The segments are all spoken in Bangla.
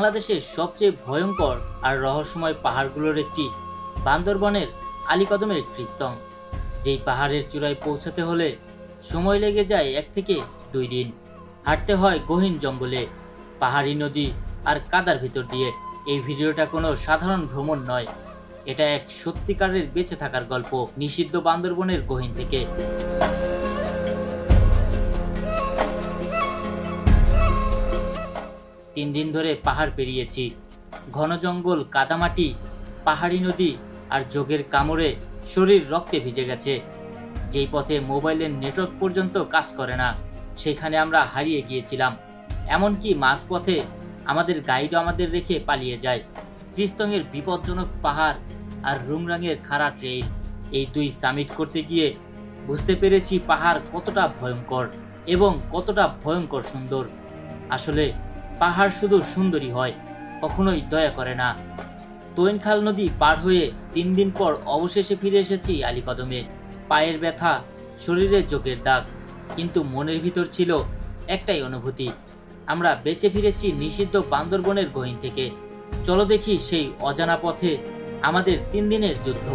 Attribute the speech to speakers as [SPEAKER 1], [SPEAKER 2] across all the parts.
[SPEAKER 1] বাংলাদেশের সবচেয়ে ভয়ঙ্কর আর রহস্যময় পাহাড়গুলোর একটি বান্দরবনের আলীকদমের কৃস্তং, যেই পাহাড়ের চূড়ায় পৌঁছাতে হলে সময় লেগে যায় 1 থেকে 2 দিন। হাঁটতে হয় গহীন জঙ্গলে, পাহাড়ি নদী আর কাদার ভিতর দিয়ে। এই ভিডিওটা কোনো সাধারণ ভ্রমণ নয়, এটা এক সত্যিকারের বেঁচে থাকার গল্প নিষিদ্ধ বান্দরবনের গহীন থেকে। 3 দিন ধরে পাহাড় পেরিয়েছি, ঘন জঙ্গল, কাদামাটি, পাহাড়ি নদী আর যোগের কামড়ে শরীর রক্তে ভিজে গেছে। যেই পথে মোবাইলের নেটওয়ার্ক পর্যন্ত কাজ করে না, সেখানে আমরা হারিয়ে গিয়েছিলাম। এমনকি মাঝপথে আমাদের গাইডও আমাদের রেখে পালিয়ে যায়। কৃস্তংয়ের বিপজ্জনক পাহাড় আর রুমরাঙের খাড়া ট্রেইল, এই 2 সামিট করতে গিয়ে বুঝতে পেরেছি পাহাড় কতটা ভয়ঙ্কর এবং কতটা ভয়ঙ্কর সুন্দর। আসলে পাহাড় শুধু সুন্দরী হয়, কখনোই দয়া করে না। তৈনখাল নদী পার হয়ে 3 দিন পর অবশেষে ফিরে এসেছি আলীকদমে। পায়ের ব্যথা, শরীরে চোখের দাগ, কিন্তু মনের ভিতর ছিল একটাই অনুভূতি, আমরা বেঁচে ফিরেছি নিষিদ্ধ বান্দরবনের গহীন থেকে। চলো দেখি সেই অজানা পথে আমাদের 3 দিনের যুদ্ধ।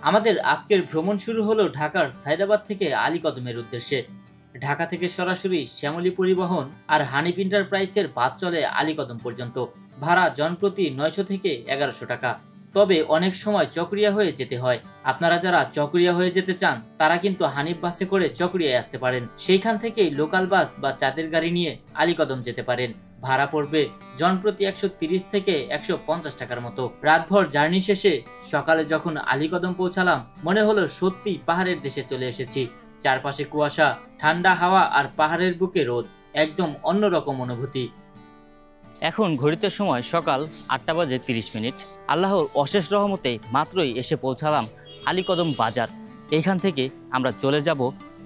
[SPEAKER 1] আমাদের আজকের ভ্রমণ শুরু হলো ঢাকার সায়দাবাদ থেকে আলীকদমের উদ্দেশ্যে। ঢাকা থেকে সরাসরি শ্যামলী পরিবহন আর হানিফ এন্টারপ্রাইজের বাস চলে আলীকদম পর্যন্ত। ভাড়া জনপ্রতি 900 থেকে 1100 টাকা। তবে অনেক সময় চকরিয়া হয়ে যেতে হয়। আপনারা যারা চকরিয়া হয়ে যেতে চান তারা কিন্তু হানিফ বাসে করে চকরিয়ায় আসতে পারেন। সেইখান থেকেই লোকাল বাস বা চাঁদের গাড়ি নিয়ে আলীকদম যেতে পারেন। ভাড়া পড়বে জনপ্রতি 130 থেকে 150 টাকার মতো। রাতভর জার্নি শেষে সকালে যখন আলীকদম পৌঁছালাম, মনে হলো সত্যি পাহাড়ের দেশে চলে এসেছি। চারপাশে কুয়াশা, ঠান্ডা হাওয়া আর পাহাড়ের বুকে রোদ, একদম অন্যরকম অনুভূতি। এখন ঘড়িতে সময় সকাল 8:30। আল্লাহর অশেষ রহমতে মাত্রই এসে পৌঁছালাম আলীকদম বাজার। এইখান থেকে আমরা চলে যাব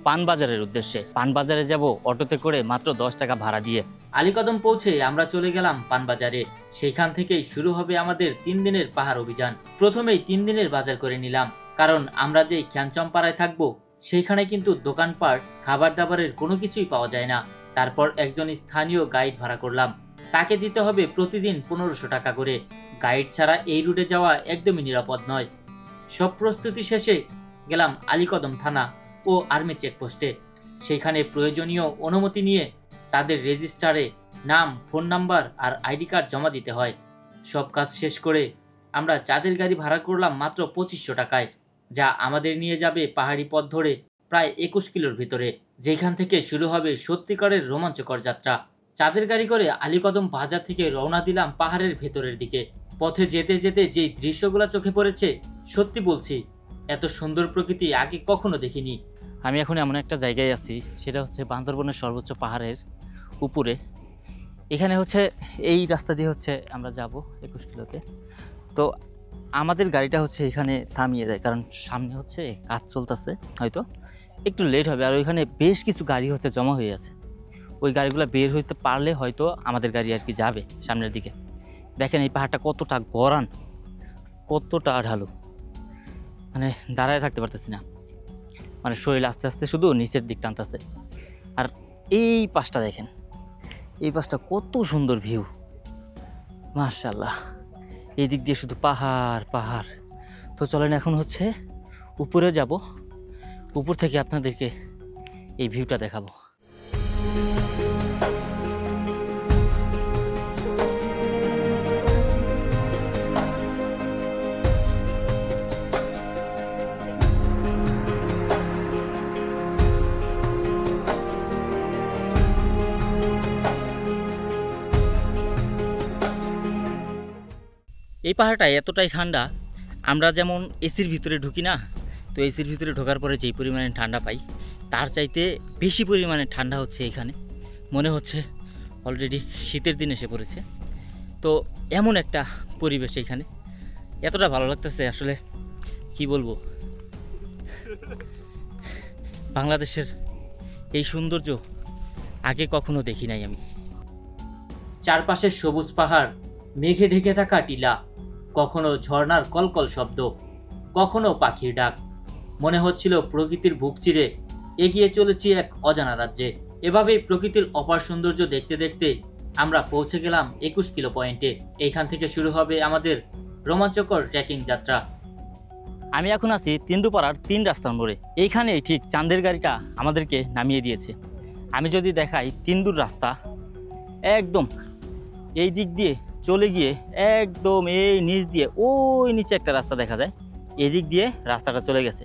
[SPEAKER 1] পানবাজারের উদ্দেশ্যে। পানবাজারে যাব অটোতে করে মাত্র 10 টাকা ভাড়া দিয়ে। আলীকদম পৌঁছে আমরা চলে গেলাম পানবাজারে। সেইখান থেকেই শুরু হবে আমাদের 3 দিনের পাহাড় অভিযান। প্রথমেই 3 দিনের বাজার করে নিলাম, কারণ আমরা যেই ক্যাম্পচম্পাড়ায় থাকবো সেইখানে কিন্তু দোকানপাট, খাবার দাবারের কোনো কিছুই পাওয়া যায় না। তারপর একজন স্থানীয় গাইড ভাড়া করলাম, তাকে দিতে হবে প্রতিদিন 1500 টাকা করে। গাইড ছাড়া এই রুটে যাওয়া একদমই নিরাপদ নয়। সব প্রস্তুতি শেষে গেলাম আলীকদম থানা ও আর্মি চেকপোস্টে। সেখানে প্রয়োজনীয় অনুমতি নিয়ে তাদের রেজিস্টারে নাম, ফোন নাম্বার আর আইডি কার্ড জমা দিতে হয়। সব কাজ শেষ করে আমরা চাঁদের গাড়ি ভাড়া করলাম মাত্র 2500 টাকায়, যা আমাদের নিয়ে যাবে পাহাড়ি পথ ধরে প্রায় 21 কিলোর ভিতরে, যেখান থেকে শুরু হবে সত্যিকারের রোমাঞ্চকর যাত্রা। চাঁদের গাড়ি করে আলীকদম বাজার থেকে রওনা দিলাম পাহাড়ের ভেতরের দিকে। পথে যেতে যেতে যেই দৃশ্যগুলো চোখে পড়েছে, সত্যি বলছি এত সুন্দর প্রকৃতি আগে কখনো দেখিনি। আমি এখন এমন একটা জায়গায় আছি, সেটা হচ্ছে বান্দরবনের সর্বোচ্চ পাহাড়ের উপরে। এখানে হচ্ছে এই রাস্তা দিয়ে হচ্ছে আমরা যাব 21 কিলোতে। তো আমাদের গাড়িটা হচ্ছে এখানে থামিয়ে দেয়, কারণ সামনে হচ্ছে কাজ চলতেছে, হয়তো একটু লেট হবে। আর ওইখানে বেশ কিছু গাড়ি হচ্ছে জমা হয়ে আছে। ওই গাড়িগুলো বের হইতে পারলে হয়তো আমাদের গাড়ি আর কি যাবে সামনের দিকে। দেখেন এই পাহাড়টা কতটা গড়ান, কতটা ঢালু, মানে দাঁড়ায় থাকতে পারতেছি না, মানে শরীর আস্তে আস্তে শুধু নিচের দিক টানতেছে। আর এই পাশটা দেখেন, এই পাশটা কত সুন্দর ভিউ, মাশাআল্লাহ। এই দিক দিয়ে শুধু পাহাড় পাহাড়। তো চলেন এখন হচ্ছে উপরে যাব, উপর থেকে আপনাদেরকে এই ভিউটা দেখাবো। এই পাহাড়টা এতটাই ঠান্ডা, আমরা যেমন এসির ভিতরে ঢুকি না, তো এসির ভিতরে ঢোকার পরে যেই পরিমাণে ঠান্ডা পাই, তার চাইতে বেশি পরিমাণে ঠান্ডা হচ্ছে এখানে। মনে হচ্ছে অলরেডি শীতের দিন এসে পড়েছে। তো এমন একটা পরিবেশ এখানে, এতটা ভালো লাগতেছে, আসলে কি বলবো। বাংলাদেশের এই সৌন্দর্য আগে কখনো দেখি নাই আমি। চারপাশে সবুজ পাহাড়, মেঘে ঢেকে থাকা টিলা, কখনো ঝর্ণার কলকল শব্দ, কখনো পাখির ডাক। মনে হচ্ছিল প্রকৃতির বুক চিরে এগিয়ে চলেছি এক অজানা রাজ্যে। এভাবেই প্রকৃতির অপার সৌন্দর্য দেখতে দেখতে আমরা পৌঁছে গেলাম 21 কিলো পয়েন্টে। এইখান থেকে শুরু হবে আমাদের রোমাঞ্চকর ট্রেকিং যাত্রা। আমি এখন আছি তিন্দুপাড়ার 3 রাস্তার মোড়ে। এইখানেই ঠিক চাঁদের গাড়িটা আমাদেরকে নামিয়ে দিয়েছে। আমি যদি দেখাই তিন্দুর রাস্তা একদম এই দিক দিয়ে চলে গিয়ে একদম এই নিচ দিয়ে ওই নিচে একটা রাস্তা দেখা যায়, এই দিক দিয়ে রাস্তাটা চলে গেছে।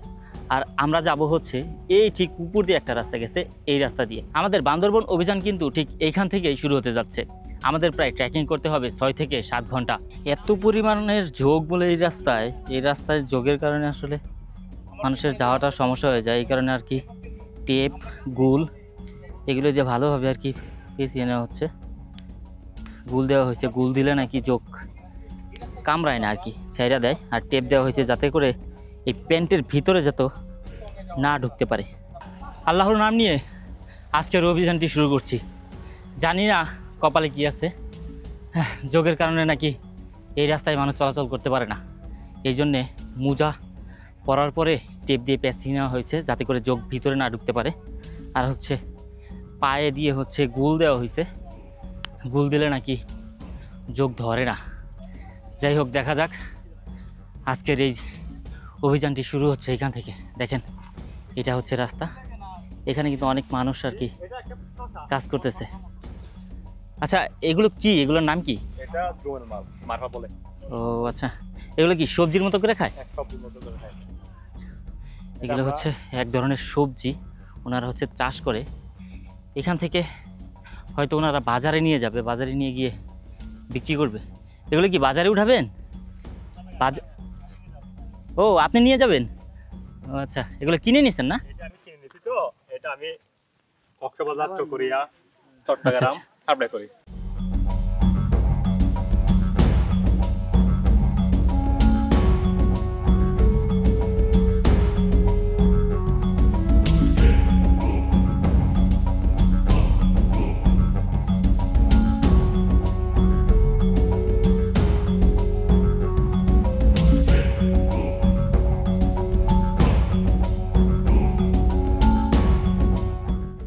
[SPEAKER 1] আর আমরা যাব হচ্ছে এই ঠিক উপর দিয়ে একটা রাস্তা গেছে, এই রাস্তা দিয়ে। আমাদের বান্দরবন অভিযান কিন্তু ঠিক এইখান থেকেই শুরু হতে যাচ্ছে। আমাদের প্রায় ট্রেকিং করতে হবে 6 থেকে 7 ঘন্টা। এত পরিমাণের ঝোঁক বলে এই রাস্তায় ঝোঁকের কারণে আসলে মানুষের যাওয়াটা সমস্যা হয়ে যায়। এই কারণে আর কি টেপ গুল এগুলো দিয়ে ভালোভাবে আর কি পেঁচিয়ে নেওয়া হচ্ছে। গুল দেওয়া হয়েছে, গুল দিলে নাকি ঝোঁক কামড়ায় না আর কি, ছাইরা দেয়। আর টেপ দেওয়া হয়েছে যাতে করে এই প্যান্টের ভিতরে যত না ঢুকতে পারে। আল্লাহর নাম নিয়ে আজকের অভিযানটি শুরু করছি। জানি না কপালে কি আছে, যোগের কারণে নাকি এই রাস্তায় মানুষ চলাচল করতে পারে না। এই জন্যে মোজা পরার পরে টেপ দিয়ে পেঁচিয়ে নেওয়া হয়েছে যাতে করে যোগ ভিতরে না ঢুকতে পারে। আর হচ্ছে পায়ে দিয়ে হচ্ছে গুল দেওয়া হয়েছে, গুল দিলে নাকি যোগ ধরে না। যাই হোক, দেখা যাক। আজকের এই অভিযানটি শুরু হচ্ছে এখান থেকে। দেখেন, এটা হচ্ছে রাস্তা। এখানে কিন্তু অনেক মানুষ আর কি কাজ করতেছে। আচ্ছা, এগুলো কি? এগুলোর নাম কি?
[SPEAKER 2] এটা ড্রোন মারফা বলে।
[SPEAKER 1] ও আচ্ছা, এগুলো কি সবজির মতো করে খায়?
[SPEAKER 2] সবজির মতো করে খায়।
[SPEAKER 1] এগুলো হচ্ছে এক ধরনের সবজি, ওনারা হচ্ছে চাষ করে। এখান থেকে হয়তো ওনারা বাজারে নিয়ে যাবে, বাজারে নিয়ে গিয়ে বিক্রি করবে। এগুলো কি বাজারে উঠাবেন? ও, আপনি নিয়ে যাবেন? ও আচ্ছা, এগুলো কিনে নিছেন না?
[SPEAKER 2] এটা আমি কিনে নিছি, তো এটা আমি কক্সবাজার চকরিয়া চট্টগ্রাম সাপ্লাই করি।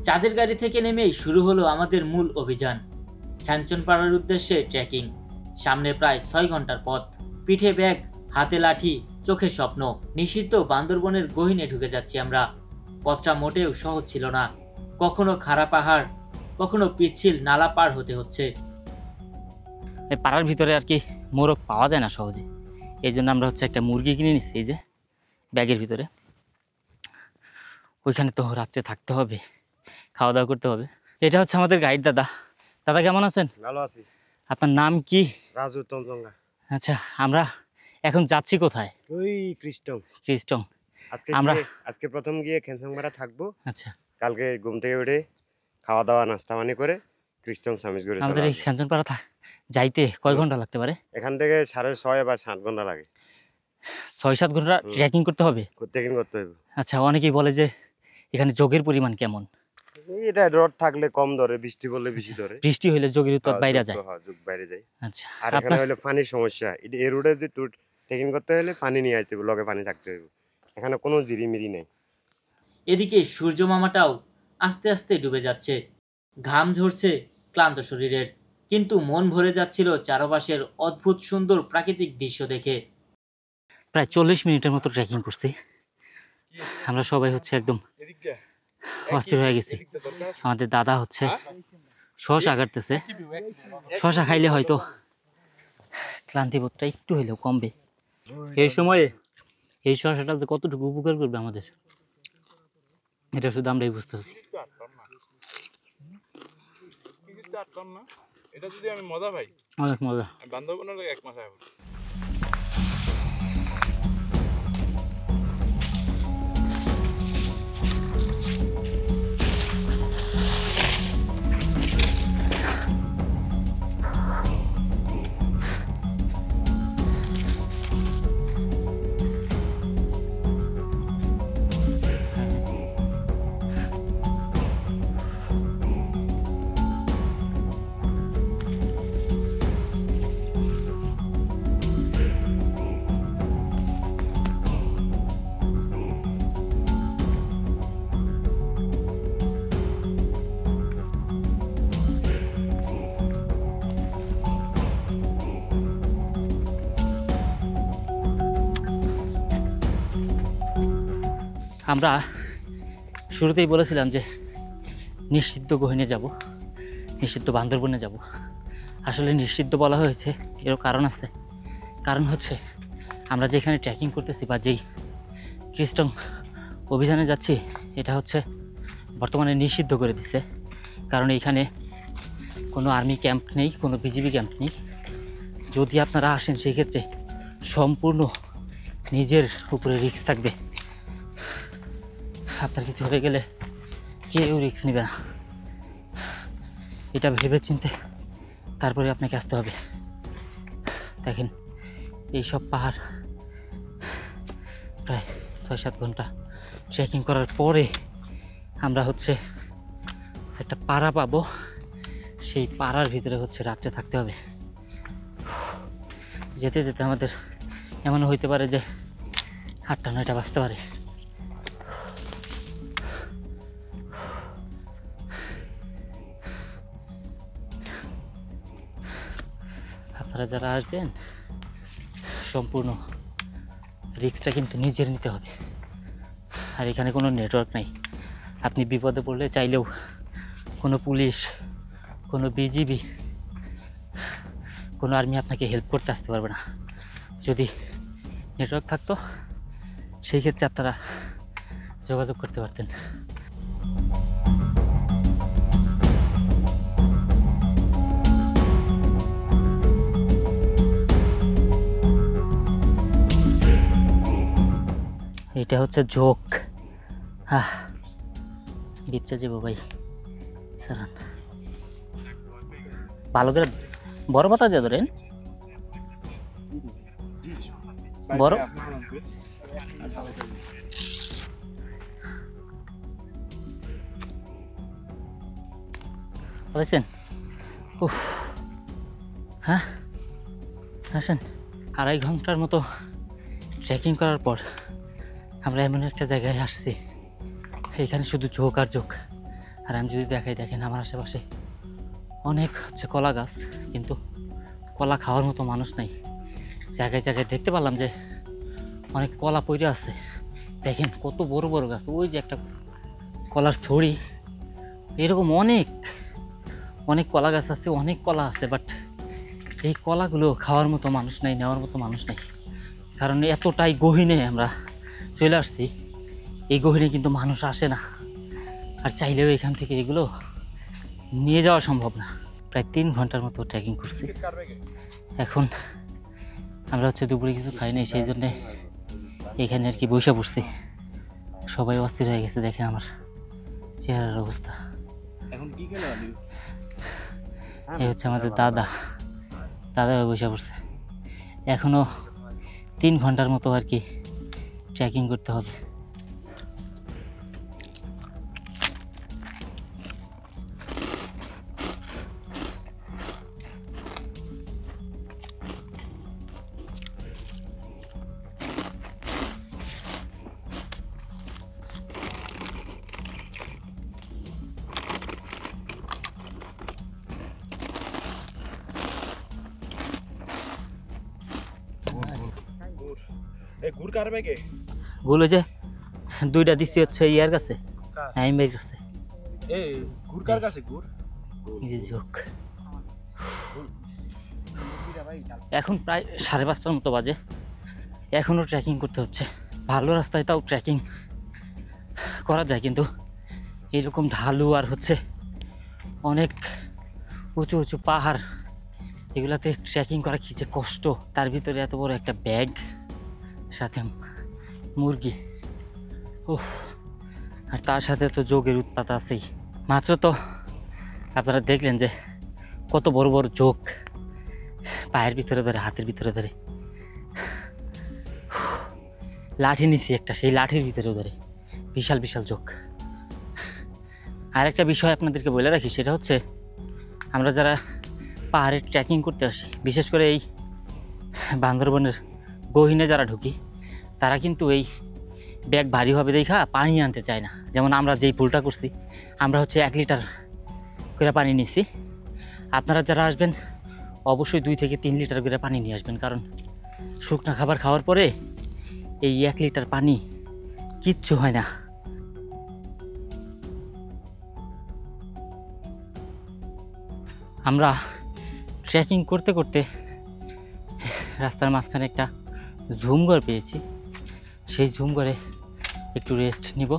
[SPEAKER 1] চাঁদের গাড়ি থেকে নেমেই শুরু হলো আমাদের মূল অভিযান, খ্যানচনপাড়ার উদ্দেশ্যে ট্রেকিং। সামনে প্রায় 6 ঘন্টার পথ, পিঠে ব্যাগ, হাতে লাঠি, চোখে স্বপ্ন। নিষিদ্ধ বান্দরবনের গহীনে ঢুকে যাচ্ছি আমরা। পথটা মোটেও সহজ ছিল না, কখনো খাড়া পাহাড়, কখনো পিচ্ছিল নালা পার হতে হচ্ছে। এই পাড়ার ভিতরে আর কি মোরগ পাওয়া যায় না সহজে, এই জন্য আমরা হচ্ছে একটা মুরগি কিনে নিচ্ছি এই যে ব্যাগের ভিতরে। ওইখানে তো রাত্রে থাকতে হবে, খাওয়া দাওয়া করতে হবে। এটা হচ্ছে আমাদের গাইড দাদা। দাদা কেমন আছেন?
[SPEAKER 2] ভালো আছি।
[SPEAKER 1] আপনার নাম কি?
[SPEAKER 2] রাজু তমজঙ্গা।
[SPEAKER 1] আচ্ছা, আমরা এখন যাচ্ছি কোথায়?
[SPEAKER 2] ওই ক্রিস্টং। আজকে প্রথম গিয়ে খ্যানচনপাড়া থাকবো।
[SPEAKER 1] আচ্ছা,
[SPEAKER 2] কালকে ঘুম থেকে উঠে খাওয়া দাওয়া নাস্তা পানি করে ক্রিস্টং সামিজগড়ে চলে
[SPEAKER 1] আমাদের এই
[SPEAKER 2] আসবো।
[SPEAKER 1] খ্যানচনপাড়া যাইতে কয় ঘন্টা লাগতে পারে?
[SPEAKER 2] এখান থেকে 6.5 বা 7 ঘন্টা লাগে।
[SPEAKER 1] 6-7 ঘন্টা ট্রেকিং করতে হবে?
[SPEAKER 2] ট্রেকিং করতে হবে।
[SPEAKER 1] আচ্ছা, অনেকেই বলে যে এখানে যোগের পরিমাণ কেমন?
[SPEAKER 2] এটা রোড থাকলে কম ধরে, বৃষ্টি পড়লে বেশি ধরে।
[SPEAKER 1] বৃষ্টি হইলে যোগের উত্তাপ বাইরে যায়।
[SPEAKER 2] হ্যাঁ, যোগ বাইরে যায়।
[SPEAKER 1] আচ্ছা,
[SPEAKER 2] আর এখানে হলে পানির সমস্যা। এই রোডে যদি ট্রেকিং করতে হলে পানি নিয়ে আসতে হবে, লগে পানি থাকতে হবে। এখানে কোনো জিরিমিরি নেই।
[SPEAKER 1] এদিকে সূর্য মামাটাও আস্তে আস্তে ডুবে যাচ্ছে, ঘাম ঝরছে ক্লান্ত শরীরের, কিন্তু মন ভরে যাচ্ছিল চারপাশের অদ্ভুত সুন্দর প্রাকৃতিক দৃশ্য দেখে। প্রায় 40 মিনিটের মতো ট্রেকিং করছি আমরা। সবাই হচ্ছে একদম অস্থির হয়ে গেছি। আমাদের দাদা হচ্ছে শশা কাটতেছে। শশা খাইলে হয়তো ক্লান্তিবোধটা একটু হইলেও কমবে। এই সময়ে এই শশাটা যে কতটুকু উপকার করবে আমাদের, এটা শুধু আমরাই বুঝতেছি।
[SPEAKER 3] এটা যদি আমি মজা পাই,
[SPEAKER 1] অনেক মজা।
[SPEAKER 3] বান্দরবনের 1 মাস আগে
[SPEAKER 1] আমরা শুরুতেই বলেছিলাম যে নিষিদ্ধ গহীনে যাব, নিষিদ্ধ বান্দরবনে যাব। আসলে নিষিদ্ধ বলা হয়েছে এরও কারণ আছে। কারণ হচ্ছে আমরা যেখানে ট্রেকিং করতেছি বা যেই ক্রিস্টং অভিযানে যাচ্ছি, এটা হচ্ছে বর্তমানে নিষিদ্ধ করে দিচ্ছে। কারণ এইখানে কোনো আর্মি ক্যাম্প নেই, কোনো বিজিবি ক্যাম্প নেই। যদি আপনারা আসেন সেই ক্ষেত্রে সম্পূর্ণ নিজের উপরে রিস্ক থাকবে। আপনার কিছু হয়ে গেলে কেউ রিস্ক নেবে না। এটা ভেবে চিন্তে তারপরে আপনাকে আসতে হবে। দেখেন এইসব পাহাড় প্রায় 6-7 ঘন্টা ট্রেকিং করার পরে আমরা হচ্ছে একটা পাড়া পাবো। সেই পাড়ার ভিতরে হচ্ছে রাত্রে থাকতে হবে। যেতে যেতে আমাদের এমনও হইতে পারে যে 8টা-9টা বাজতে পারে। আপনারা যারা আসবেন সম্পূর্ণ রিস্কটা কিন্তু নিজের নিতে হবে। আর এখানে কোনো নেটওয়ার্ক নাই। আপনি বিপদে পড়লে চাইলেও কোনো পুলিশ, কোনো বিজিবি, কোনো আর্মি আপনাকে হেল্প করতে আসতে পারবে না। যদি নেটওয়ার্ক থাকতো সেই ক্ষেত্রে আপনারা যোগাযোগ করতে পারতেন। এটা হচ্ছে ঝোঁক। ভিতরে যাবো ভাই, সারান ভালো করে বড় পাতা দিয়ে ধরেন। বড় বলেছেন। উফ, হ্যাঁ আসেন। 2.5 ঘন্টার মতো ট্রেকিং করার পর আমরা এমন একটা জায়গায় আসছি, এখানে শুধু ঝোঁক আর ঝোঁক। আর আমি যদি দেখাই, দেখেন আমার আশেপাশে অনেক হচ্ছে কলা গাছ, কিন্তু কলা খাওয়ার মতো মানুষ নাই। জায়গায় জায়গায় দেখতে পেলাম যে অনেক কলা পড়ে আছে। দেখেন কত বড় বড় গাছ। ওই যে একটা কলার ছড়ি, এরকম অনেক অনেক কলা গাছ আছে, অনেক কলা আছে। বাট এই কলাগুলো খাওয়ার মতো মানুষ নাই, নেওয়ার মতো মানুষ নাই। কারণ এতটাই গহীনে আমরা চলে আসছি। এই গহীনে কিন্তু মানুষ আসে না, আর চাইলেও এখান থেকে এগুলো নিয়ে যাওয়া সম্ভব না। প্রায় 3 ঘন্টার মতো ট্রেকিং করছি। এখন আমরা হচ্ছে দুপুরে কিছু খাই নাই, সেই জন্যে এখানে আর কি বসে পড়ছি। সবাই অস্থির হয়ে গেছে, দেখে আমার চেহারার অবস্থা। এই হচ্ছে আমাদের দাদা বসে পড়ছে। এখনও 3 ঘন্টার মতো আর কি ট্রেকিং করতে হবে।
[SPEAKER 3] গুড় কার ব্যাগে?
[SPEAKER 1] গুলো যে 2টা দিচ্ছি হচ্ছে ইয়ার কাছে, নাইমের কাছে।
[SPEAKER 3] এই গুড় কার কাছে? গুড়
[SPEAKER 1] এই যে ঝোঁক। এখন প্রায় 5:30টার মতো বাজে, এখনও ট্রেকিং করতে হচ্ছে। ভালো রাস্তায় তাও ট্রেকিং করা যায়, কিন্তু এরকম ঢালু আর হচ্ছে অনেক উঁচু উঁচু পাহাড়, এগুলাতে ট্রেকিং করা কি যে কষ্ট। তার ভিতরে এত বড় একটা ব্যাগ, সাথে মুরগি, উফ, আর তার সাথে তো যোগের উৎপাত আছেই। মাত্র তো আপনারা দেখলেন যে কত বড় বড় যোগ পায়ের ভিতরে ধরে, হাতের ভিতরে ধরে। লাঠি নিছি একটা, সেই লাঠির ভিতরেও ধরে বিশাল বিশাল যোগ। আর একটা বিষয় আপনাদেরকে বলে রাখি, সেটা হচ্ছে আমরা যারা পাহাড়ে ট্রেকিং করতে আসি, বিশেষ করে এই বান্দরবনের গহীনে যারা ঢুকি, তারা কিন্তু এই ব্যাগ ভারী হবে দেখা পানি আনতে চায় না। যেমন আমরা যেই ভুলটা করছি, আমরা হচ্ছে 1 লিটার করে পানি নিচ্ছি। আপনারা যারা আসবেন অবশ্যই 2 থেকে 3 লিটার করে পানি নিয়ে আসবেন। কারণ শুকনা খাবার খাওয়ার পরে এই 1 লিটার পানি কিচ্ছু হয় না। আমরা ট্রেকিং করতে করতে রাস্তার মাঝখানে একটা ঝুমঘর পেয়েছি। সেই ঝুমঘরে একটু রেস্ট নিব,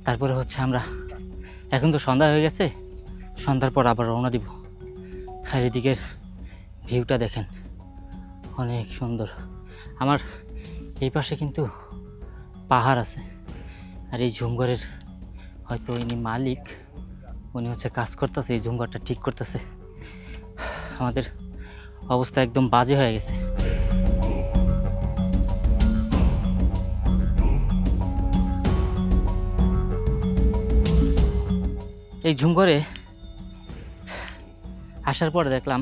[SPEAKER 1] তারপরে হচ্ছে আমরা, এখন তো সন্ধ্যা হয়ে গেছে, সন্ধ্যার পর আবার রওনা দিব। আর এদিকের ভিউটা দেখেন, অনেক সুন্দর। আমার এই পাশে কিন্তু পাহাড় আছে, আর এই ঝুমঘরের হয়তো ইনি মালিক, উনি হচ্ছে কাজ করতেছে, এই ঝুমঘরটা ঠিক করতেছে। আমাদের অবস্থা একদম বাজে হয়ে গেছে। এই ঝুমঘরে আসার পরে দেখলাম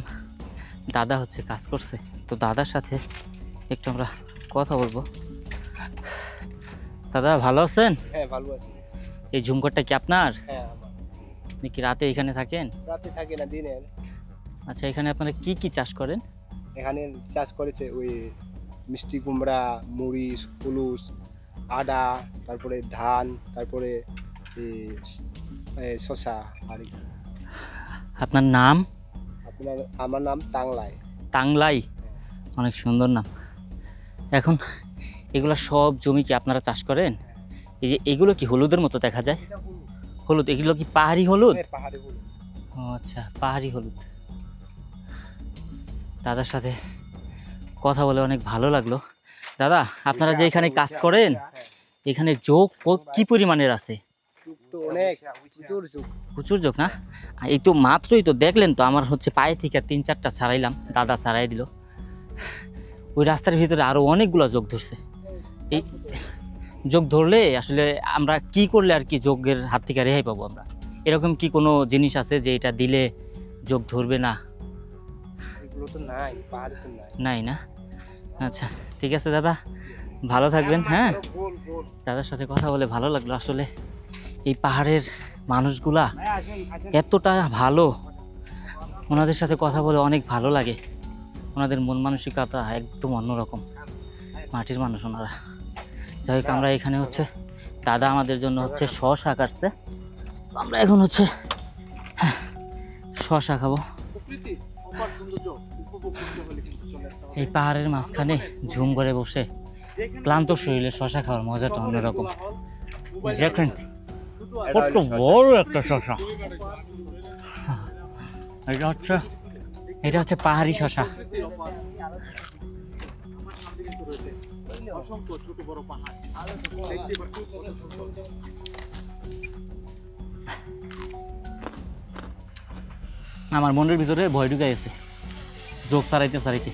[SPEAKER 1] দাদা হচ্ছে কাজ করছে, তো দাদার সাথে একটু আমরা কথা বলবো। দাদা ভালো আছেন?
[SPEAKER 3] হ্যাঁ ভালো আছি।
[SPEAKER 1] এই ঝুমঘরটা কি আপনার?
[SPEAKER 3] হ্যাঁ আমার।
[SPEAKER 1] আপনি কি রাতে এখানে থাকেন?
[SPEAKER 3] রাতে থাকি না, দিনে।
[SPEAKER 1] আচ্ছা, এখানে আপনারা কি কি চাষ করেন?
[SPEAKER 3] এখানে চাষ করেছে ওই মিষ্টি কুমড়া, মরিচ, হলুদ, আদা, তারপরে ধান, তারপরে শসা। আর
[SPEAKER 1] আপনার নাম?
[SPEAKER 3] আমার নাম টাংলাই।
[SPEAKER 1] টাংলাই, অনেক সুন্দর নাম। এখন এগুলা সব জমি কি আপনারা চাষ করেন? এই যে এগুলো কি হলুদের মতো দেখা যায়? হলুদ, এগুলো কি পাহাড়ি হলুদ?
[SPEAKER 3] পাহাড়ি হলুদ।
[SPEAKER 1] ও আচ্ছা, পাহাড়ি হলুদ। দাদার সাথে কথা বলে অনেক ভালো লাগলো। দাদা, আপনারা যে এখানে কাজ করেন, এখানে যোগ কি পরিমাণের আছে?
[SPEAKER 3] অনেক
[SPEAKER 1] প্রচুর যোগ না? এই তো মাত্রই তো দেখলেন তো, আমার হচ্ছে পায়ে থেকে 3-4টা ছাড়াইলাম, দাদা ছাড়াই দিল। ওই রাস্তার ভিতরে আরো অনেকগুলো যোগ ধরছে। এই যোগ ধরলে আসলে আমরা কি করলে আর কি যোগের হাত থেকে রেহাই পাবো আমরা? এরকম কি কোনো জিনিস আছে যে এটা দিলে যোগ ধরবে না?
[SPEAKER 3] এগুলো তো নাই, পাহাড়ে তো নাই।
[SPEAKER 1] নাই না? আচ্ছা ঠিক আছে দাদা, ভালো থাকবেন। হ্যাঁ, দাদার সাথে কথা বলে ভালো লাগলো। আসলে এই পাহাড়ের মানুষগুলা এতটা ভালো, ওনাদের সাথে কথা বলে অনেক ভালো লাগে। ওনাদের মন মানসিকতা একদম অন্যরকম, মাটির মানুষ ওনারা। যাই হোক, আমরা এখানে হচ্ছে দাদা আমাদের জন্য হচ্ছে শসা কাটছে, তো আমরা এখন হচ্ছে শসা খাবো। এই পাহাড়ের মাঝখানে ঝুম করে বসে ক্লান্ত শরীরে শসা খাওয়ার মজাটা অন্যরকম। দেখেন কত বড় একটা শসা। এটা হচ্ছে পাহাড়ি শসা। আমার মনের ভিতরে ভয় ঢুকে গেছে যোগ সারাইতে সারাইতে।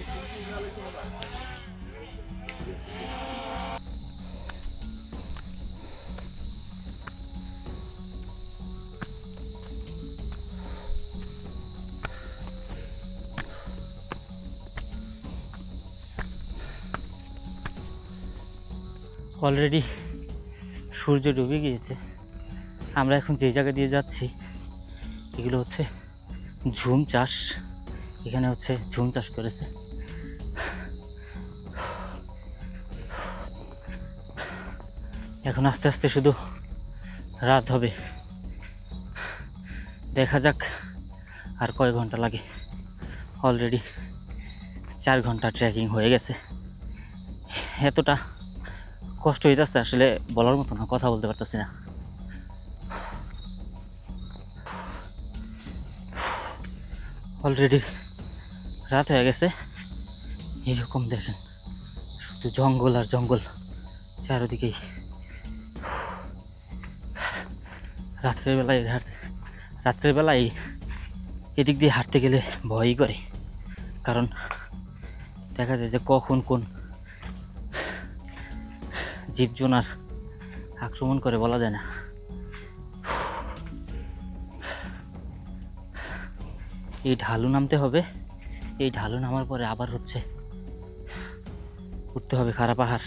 [SPEAKER 1] অলরেডি সূর্য ডুবে গিয়েছে। আমরা এখন যে জায়গা দিয়ে যাচ্ছি এগুলো হচ্ছে ঝুম চাষ। এখানে হচ্ছে ঝুম চাষ করেছে। এখন আস্তে আস্তে শুধু রাত হবে, দেখা যাক আর কয় ঘন্টা লাগে। অলরেডি 4 ঘন্টা ট্রেকিং হয়ে গেছে। এতটা কষ্ট হইতেছে আসলে বলার মতো না, কথা বলতে পারতেছি না। অলরেডি রাত হয়ে গেছে। এইরকম দেখেন শুধু জঙ্গল আর জঙ্গল চারিদিকেই। রাত্রের বেলায় এদিক দিয়ে হাঁটতে গেলে ভয়ই করে, কারণ দেখা যায় যে কখন কোন জীবজন্তুর আক্রমণ করে বলা যায় না। এই ঢালু নামতে হবে, এই ঢালু নামার পরে আবার হচ্ছে উঠতে হবে খাড়া পাহাড়।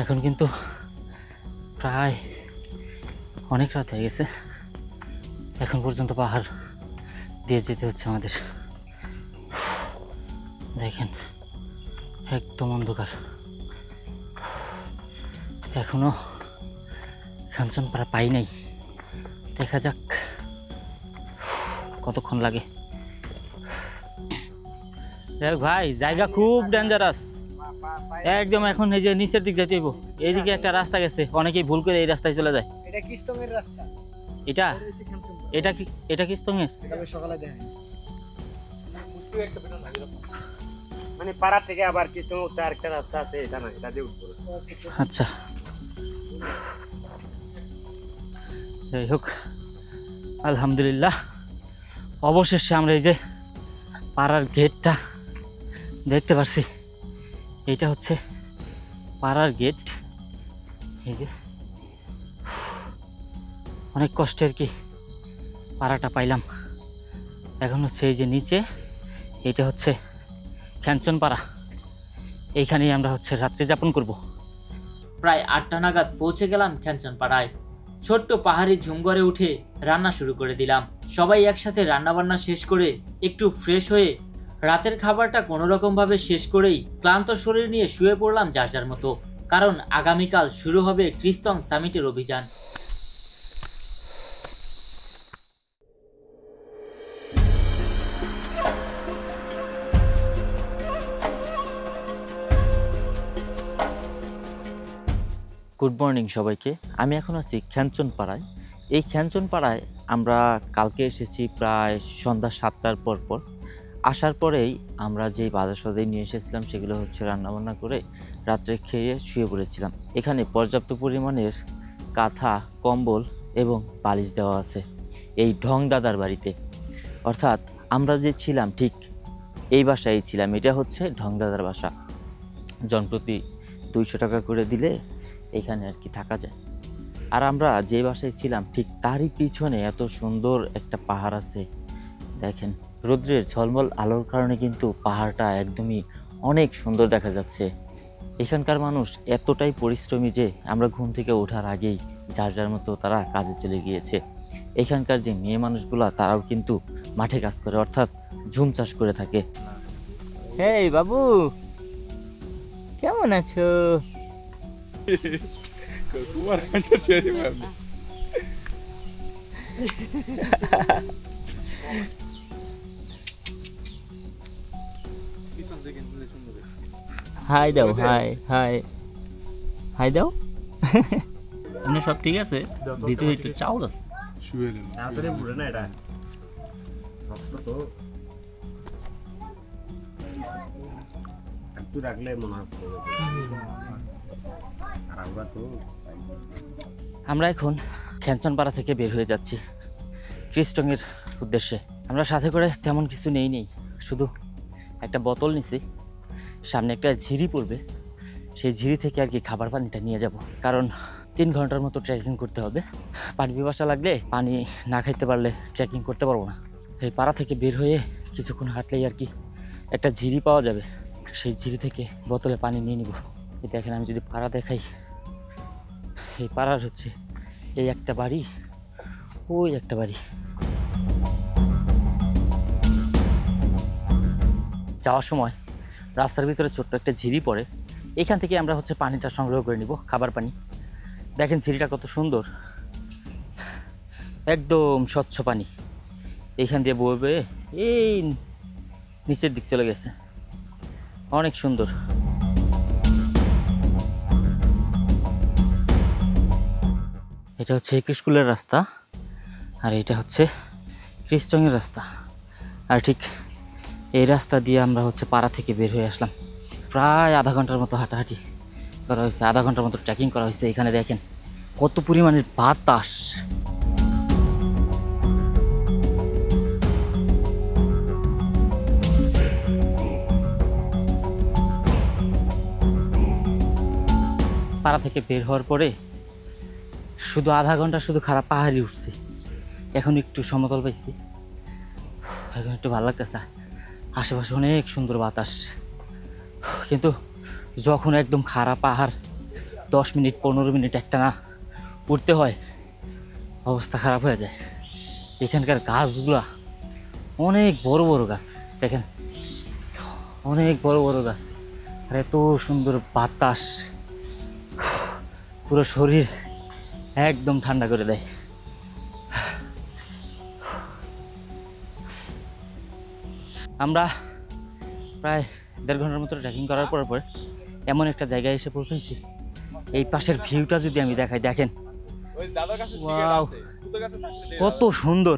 [SPEAKER 1] এখন কিন্তু প্রায় অনেক রাত হয়ে গেছে, এখন পর্যন্ত পাহাড় দিয়ে যেতে হচ্ছে আমাদের। দেখেন একদম অন্ধকার, এখনো কাঞ্চনপাড়া পাই নাই। দেখা যাক কতক্ষণ লাগে। দেখ ভাই, জায়গা খুব ডেঞ্জারাস একদম। এখন এই যে নিচের দিক যাইতে হইব, এইদিকে একটা রাস্তা গেছে, অনেকেই ভুল করে এই রাস্তায় চলে যায়।
[SPEAKER 3] এটা কিস্তমের রাস্তা,
[SPEAKER 1] এটা এটা কি এটা কি স্তঙ্গের?
[SPEAKER 3] এটা সকালে দেখেন
[SPEAKER 2] মানে পাড়া থেকে আবার কিছু উঠতে আরেকটা রাস্তা আছে, এটা না, এটা দিয়ে উঠবো।
[SPEAKER 1] আচ্ছা, যাই হোক, আলহামদুলিল্লাহ অবশেষে আমরা এই যে পাড়ার গেটটা দেখতে পারছি। এটা হচ্ছে পাড়ার গেট। এই যে অনেক কষ্টে আর কি পাড়াটা পাইলাম। এখন হচ্ছে এই যে নিচে, এটা হচ্ছে খ্যানচনপাড়া, এইখানেই আমরা হচ্ছে রাত্রি যাপন করব। প্রায় 8টা নাগাদ পৌঁছে গেলাম খ্যানচনপাড়ায়। ছোট্ট পাহাড়ি ঝুমঘরে উঠে রান্না শুরু করে দিলাম। সবাই একসাথে রান্না বান্না শেষ করে একটু ফ্রেশ হয়ে রাতের খাবারটা কোনোরকম ভাবে শেষ করেই ক্লান্ত শরীর নিয়ে শুয়ে পড়লাম যার যার মতো, কারণ আগামীকাল শুরু হবে ক্রিস্তং সামিটের অভিযান। গুড মর্নিং সবাইকে। আমি এখন আছি খ্যানচনপাড়ায়। এই খ্যানচনপাড়ায় আমরা কালকে এসেছি প্রায় সন্ধ্যা 7টার পর। আসার পরেই আমরা যে বাজার সদাই নিয়ে এসেছিলাম সেগুলো হচ্ছে রান্নাবান্না করে রাত্রে খেয়ে শুয়ে পড়েছিলাম। এখানে পর্যাপ্ত পরিমাণের কাঁথা, কম্বল এবং বালিশ দেওয়া আছে এই ঢং দাদার বাড়িতে। অর্থাৎ আমরা যে ছিলাম ঠিক এই বাসায় ছিলাম। এটা হচ্ছে ঢং দাদার বাসা। জনপ্রতি 200 টাকা করে দিলে এখানে আর কি থাকা যায়। আর আমরা যে বাসায় ছিলাম ঠিক তারই পিছনে এত সুন্দর একটা পাহাড় আছে। দেখেন, রৌদ্রের ঝলমল আলোর কারণে কিন্তু পাহাড়টা একদমই অনেক সুন্দর দেখা যাচ্ছে। এখানকার মানুষ এতটাই পরিশ্রমী যে আমরা ঘুম থেকে ওঠার আগেই যার যার মতো তারা কাজে চলে গিয়েছে। এখানকার যে মেয়ে মানুষগুলা তারাও কিন্তু মাঠে কাজ করে, অর্থাৎ ঝুম চাষ করে থাকে। হেই বাবু, কেমন আছো?
[SPEAKER 4] তোমার একটা ছেড়ে পারবে।
[SPEAKER 1] হাই দাও, হাই হাই হাই দাও। এমনি সব ঠিক আছে, ভিতরে একটু চাউল আছে।
[SPEAKER 4] শুয়ে নিল
[SPEAKER 2] তাড়াতাড়ি পুরো না, এটা শক্ত তো, একটু রাখলে মনে হয় আর আমরা তো।
[SPEAKER 1] আমরা এখন খ্যানচনপাড়া থেকে বের হয়ে যাচ্ছি ক্রিস্টংয়ের উদ্দেশ্যে। আমরা সাথে করে তেমন কিছু নেই, শুধু একটা বোতল নিছি। সামনে একটা ঝিরি পড়বে, সেই ঝিরি থেকে আর কি খাবার পানিটা নিয়ে যাব, কারণ 3 ঘন্টার মতো ট্রেকিং করতে হবে। পানি পিপাসা লাগলে পানি না খাইতে পারলে ট্রেকিং করতে পারবো না। এই পাড়া থেকে বের হয়ে কিছুক্ষণ হাঁটলেই আর কি একটা ঝিরি পাওয়া যাবে, সেই ঝিরি থেকে বোতলে পানি নিয়ে নিব। এই দেখেন, আমি যদি পাড়া দেখাই, এই পাড়ার হচ্ছে এই একটা বাড়ি, ওই একটা বাড়ি। যাওয়ার সময় রাস্তার ভিতরে ছোট্ট একটা ঝিরি পড়ে, এখান থেকে আমরা হচ্ছে পানিটা সংগ্রহ করে নিব, খাবার পানি। দেখেন ঝিরিটা কত সুন্দর, একদম স্বচ্ছ পানি। এইখান দিয়ে বইবে এই নিচের দিক চলে গেছে, অনেক সুন্দর। এটা হচ্ছে এক স্কুলের রাস্তা, আর এটা হচ্ছে ক্রিস্টংয়ের রাস্তা। আর ঠিক এই রাস্তা দিয়ে আমরা হচ্ছে পাড়া থেকে বের হয়ে আসলাম। প্রায় আধা ঘন্টার মতো হাঁটাহাঁটি করা হয়েছে, আধা ঘন্টার মতো ট্রেকিং করা হয়েছে। এখানে দেখেন কত পরিমাণের বাতাস। পাড়া থেকে বের হওয়ার পরে শুধু আধা ঘন্টা শুধু খারাপ পাহাড়ি উঠছি, এখন একটু সমতল পাইছি, এখন একটু ভালো লাগতেছে। আশেপাশে অনেক সুন্দর বাতাস, কিন্তু যখন একদম খারাপ পাহাড় 10 মিনিট 15 মিনিট একটা না উঠতে হয়, অবস্থা খারাপ হয়ে যায়। এখানকার গাছগুলা অনেক বড় বড় গাছ, দেখেন অনেক বড় বড় গাছ, আর এত সুন্দর বাতাস, পুরো শরীর একদম ঠান্ডা করে দেয়। আমরা প্রায় 1.5 ঘন্টার মতো ট্রেকিং করার পর এমন একটা জায়গায় এসে পৌঁছেছি। এই পাশের ভিউটা যদি আমি দেখাই, দেখেন ওয়াও, কত সুন্দর।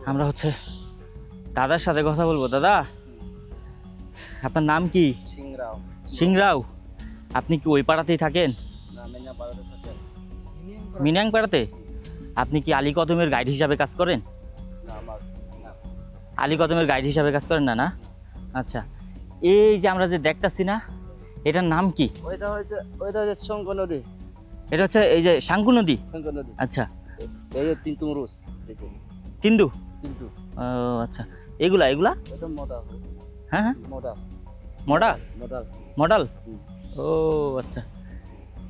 [SPEAKER 1] আমরা হচ্ছে দাদার সাথে কথা বলবো। দাদা, আপনার নাম কি?
[SPEAKER 3] সিংরাও।
[SPEAKER 1] সিংরাও। আপনি কি ওই পাড়াতেই থাকেন? মিনাং পাড়াতে? আপনি কি আলী কদমের গাইড হিসাবে কাজ করেন? আলী কদমের গাইড হিসাবে কাজ করেন না? না, আচ্ছা। এই যে আমরা যে দেখতাছি না, এটার নাম কি?
[SPEAKER 3] ওইটা হচ্ছে শঙ্খ নদী।
[SPEAKER 1] এটা হচ্ছে এই যে শাঙ্কু নদী।
[SPEAKER 3] শঙ্খ নদী।
[SPEAKER 1] আচ্ছা,
[SPEAKER 3] এই যে তিনতুমরুস।
[SPEAKER 1] তিন্দু।
[SPEAKER 3] তিনতু।
[SPEAKER 1] ও আচ্ছা, এগুলা
[SPEAKER 3] এটা মোটা।
[SPEAKER 1] হ্যাঁ হ্যাঁ,
[SPEAKER 3] মোটা।
[SPEAKER 1] মডাল
[SPEAKER 3] মোটা।
[SPEAKER 1] মডাল।
[SPEAKER 3] হুম।
[SPEAKER 1] ও আচ্ছা,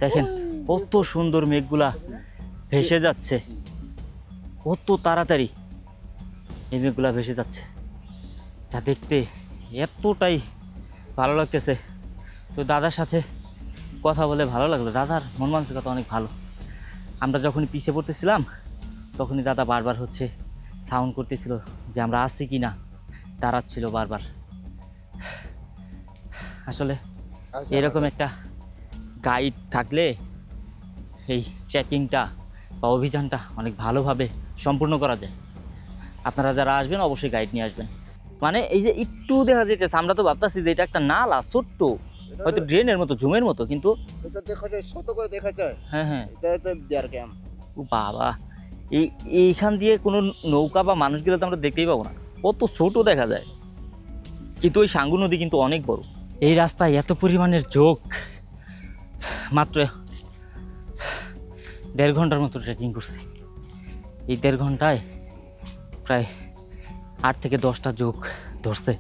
[SPEAKER 1] দেখেন কত সুন্দর মেঘগুলা ভেসে যাচ্ছে, কত তাড়াতাড়ি এই মেঘগুলা ভেসে যাচ্ছে, যা দেখতে এতটাই ভালো লাগতেছে। তো দাদার সাথে কথা বলে ভালো লাগলো। দাদার মন মানসিকতা অনেক ভালো। আমরা যখনই পিছিয়ে পড়তেছিলাম তখনই দাদা বারবার হচ্ছে সাউন্ড করতেছিল যে আমরা আছি কি না, দাঁড়াচ্ছিল বারবার। আসলে এরকম একটা গাইড থাকলে এই ট্রেকিংটা বা অভিযানটা অনেক ভালোভাবে সম্পূর্ণ করা যায়। আপনারা যারা আসবেন অবশ্যই গাইড নিয়ে আসবেন। মানে এই যে একটু দেখা যেতেছে, আমরা তো ভাবতেছি যে এটা একটা নালা, ছোট্ট হয়তো ড্রেনের মতো, ঝুমের মতো, কিন্তু
[SPEAKER 3] এটা দেখা যায়, ছোট করে দেখা যায়।
[SPEAKER 1] হ্যাঁ হ্যাঁ,
[SPEAKER 3] এটা তো দেয়ার ক্যাম্প।
[SPEAKER 1] ও বাবা, এইখান দিয়ে কোনো নৌকা বা মানুষগুলো তো আমরা দেখতেই পাবো না, কত ছোট দেখা যায়। কিন্তু ওই সাঙ্গু নদী কিন্তু অনেক বড়। এই রাস্তায় এত পরিমাণের ঝোঁক, মাত্র 1.5 ঘন্টার মতো ট্রেকিং করছি। এই 1.5 ঘন্টায় প্রায় 8 থেকে 10টা ঝোঁক ধরছে।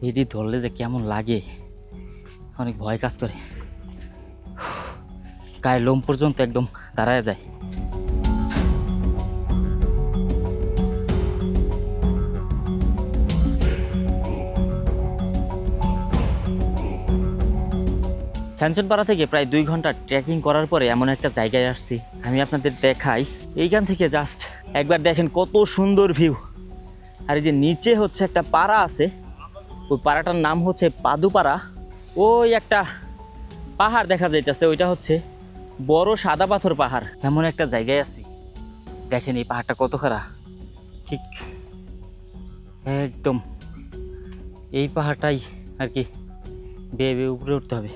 [SPEAKER 1] এটি ধরলে যে কেমন লাগে, অনেক ভয় কাজ করে, গায়ের লোম পর্যন্ত একদম দাঁড়ায় যায়। খ্যানচনপাড়া থেকে প্রায় 2 ঘন্টা ট্রেকিং করার পরে এমন একটা জায়গায় আসছি, আমি আপনাদের দেখাই। এইখান থেকে জাস্ট একবার দেখেন কত সুন্দর ভিউ। আর এই যে নিচে হচ্ছে একটা পাড়া আছে, ওই পাড়াটার নাম হচ্ছে পাদুপাড়া। ওই একটা পাহাড় দেখা যাইতেছে, ওইটা হচ্ছে বড় সাদা পাথর পাহাড়। এমন একটা জায়গায় আছি, দেখেন এই পাহাড়টা কত খাড়া। ঠিক একদম এই পাহাড়টাই আর কি বেয়ে বেয়ে উপরে উঠতে হবে।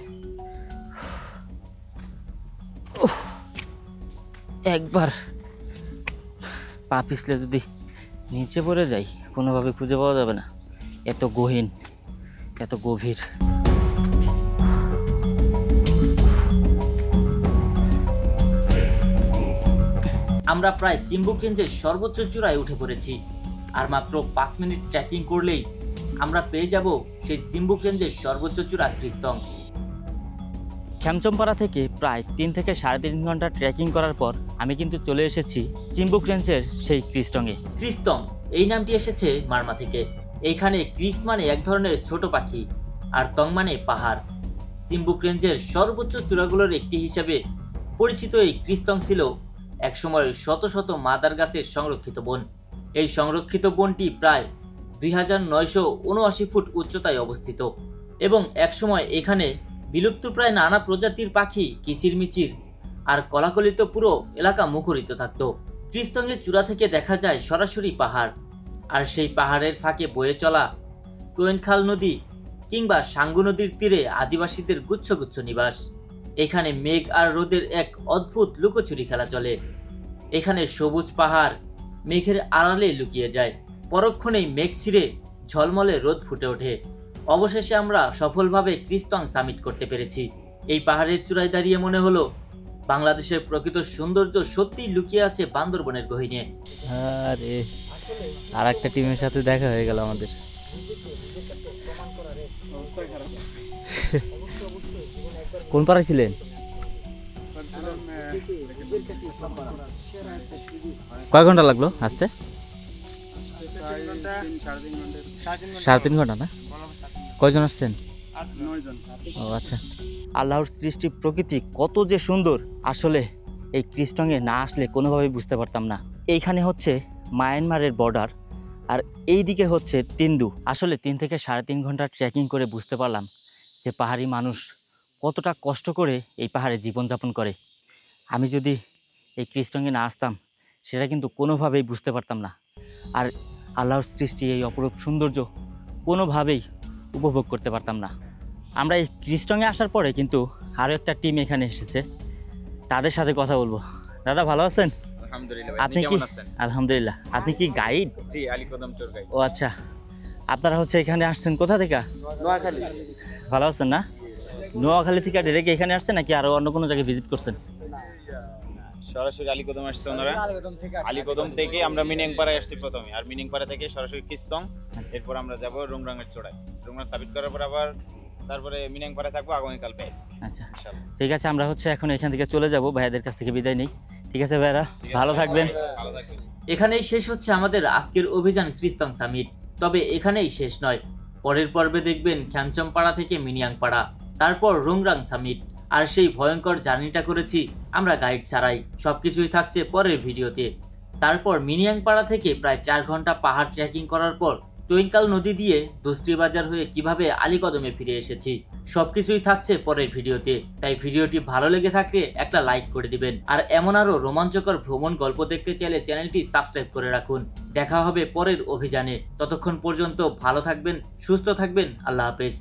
[SPEAKER 1] একবার পা পিছলে যদি নিচে পড়ে যাই, কোনোভাবে খুঁজে পাওয়া যাবে না, এত গহীন, এত গভীর। আমরা প্রায় চিম্বুক রেঞ্জের সর্বোচ্চ চূড়ায় উঠে পড়েছি, আর মাত্র 5 মিনিট ট্রেকিং করলেই আমরা পেয়ে যাব সেই চিম্বুক রেঞ্জের সর্বোচ্চ চূড়া ক্রিস্তং। খ্যামচমপাড়া থেকে প্রায় 3 থেকে 3.5 ঘন্টা ট্রেকিং করার পর আমি কিন্তু চলে এসেছি চিম্বুক রেঞ্জের সেই ক্রিস্তংয়ে। ক্রিস্তং এই নামটি এসেছে মারমা থেকে। এইখানে ক্রিস মানে এক ধরনের ছোট পাখি, আর তং মানে পাহাড়। চিম্বুক রেঞ্জের সর্বোচ্চ চূড়াগুলোর একটি হিসাবে পরিচিত এই ক্রিস্তং ছিল একসময় শত শত মাদার গাছের সংরক্ষিত বন। এই সংরক্ষিত বনটি প্রায় 2979 ফুট উচ্চতায় অবস্থিত, এবং একসময় এখানে বিলুপ্তপ্রায় নানা প্রজাতির পাখি কিচিরমিচির আর কলাকলিত পুরো এলাকা মুখরিত থাকত। ক্রিস্তংয়ের চূড়া থেকে দেখা যায় সরাসরি পাহাড়, আর সেই পাহাড়ের ফাঁকে বয়ে চলা টোয়েনখাল নদী কিংবা সাঙ্গু নদীর তীরে আদিবাসীদের গুচ্ছ গুচ্ছ নিবাস। এখানে মেঘ আর রোদের এক অদ্ভুত লুকোচুরি খেলা চলে। এখানে সবুজ পাহাড় মেঘের আড়ালে লুকিয়ে যায়, পরক্ষণেই মেঘ ছিঁড়ে ঝলমলে রোদ ফুটে ওঠে। অবশেষে আমরা সফলভাবে ক্রিস্তং সামিট করতে পেরেছি। এই পাহাড়ের চূড়ায় দাঁড়িয়ে মনে হলো বাংলাদেশের প্রকৃত সৌন্দর্য সত্যিই লুকিয়ে আছে বান্দরবনের গহীনে। আরে আর একটা টিমের সাথে দেখা হয়ে গেল আমাদের। কোন পাড়ায় ছিলেন? কয় ঘন্টা লাগলো আসতে? 3.5 ঘন্টা না? কয়জন আসছেন? ও আচ্ছা। আল্লাহর সৃষ্টি প্রকৃতি কত যে সুন্দর, আসলে এই ক্রিস্টংয়ে না আসলে কোনোভাবেই বুঝতে পারতাম না। এইখানে হচ্ছে মায়ানমারের বর্ডার, আর এই দিকে হচ্ছে তিন্দু। আসলে 3 থেকে 3.5 ঘন্টা ট্রেকিং করে বুঝতে পারলাম যে পাহাড়ি মানুষ কতটা কষ্ট করে এই পাহাড়ে জীবনযাপন করে। আমি যদি এই ক্রিস্টংয়ে না আসতাম সেটা কিন্তু কোনোভাবেই বুঝতে পারতাম না। আর আল্লাহর সৃষ্টি এই অপরূপ সৌন্দর্য কোনোভাবেই উপভোগ করতে পারতাম না। আমরা এই ক্রিস্টংয়ে আসার পরে কিন্তু আরও একটা টিম এখানে এসেছে, তাদের সাথে কথা বলবো। দাদা ভালো আছেন?
[SPEAKER 5] আলহামদুলিল্লাহ।
[SPEAKER 1] আপনি কি? আলহামদুলিল্লাহ। আপনি কি গাইড?
[SPEAKER 5] জি, আলীকদম ট্যুর গাইড।
[SPEAKER 1] ও আচ্ছা, আপনারা হচ্ছে এখানে আসছেন কোথা থেকে?
[SPEAKER 3] নোয়াখালী।
[SPEAKER 1] ভালো আছেন না? নোয়াখালী থেকে ডাইরেক্ট এখানে আসছেন নাকি আরও অন্য কোনো জায়গায় ভিজিট করছেন?
[SPEAKER 5] সরাসরি আলীকদম আসছে ওনারা। আলীকদম থেকে আমরা মিনিংপাড়ায় আসছি প্রথমে, আর মিনিংপাড়া থেকে সরাসরি কিস্তং, এরপর আমরা যাব রুংরাংয়ের চূড়ায়। রুংরাং সাবিট করার পর আবার তারপরে মিনিংপাড়ায় থাকবো আগামীকাল পেয়ে।
[SPEAKER 1] আচ্ছা
[SPEAKER 5] ইনশাআল্লাহ।
[SPEAKER 1] ঠিক আছে, আমরা হচ্ছে এখন এখান থেকে চলে যাব, ভাইয়াদের কাছ থেকে বিদায় নিই। ঠিক আছে ভাইয়ারা, ভালো থাকবেন।
[SPEAKER 5] ভালো থাকবেন।
[SPEAKER 1] এখানেই শেষ হচ্ছে আমাদের আজকের অভিযান ক্রিস্টং সামিট। তবে এখানেই শেষ নয়, পরের পর্বে দেখবেন খ্যামচমপাড়া থেকে মিনিয়াংপাড়া, তারপর রুংরাং সামিট। আর সেই ভয়ঙ্কর জার্নিটা করেছি আমরা গাইড ছাড়াই। সবকিছুই থাকছে পরের ভিডিওতে। তারপর মিনিয়াংপাড়া থেকে প্রায় 4 ঘন্টা পাহাড় ট্রেকিং করার পর টুইঙ্কাল নদী দিয়ে দুস্ত্রি বাজার হয়ে কিভাবে আলীকদমে ফিরে এসেছি, সবকিছুই থাকছে পরের ভিডিওতে। তাই ভিডিওটি ভালো লেগে থাকলে একটা লাইক করে দিবেন, আর এমন আরো রোমাঞ্চকর ভ্রমণ গল্প দেখতে চাইলে চ্যানেলটি সাবস্ক্রাইব করে রাখুন। দেখা হবে পরের অভিযানে, ততক্ষণ পর্যন্ত ভালো থাকবেন, সুস্থ থাকবেন। আল্লাহ হাফেজ।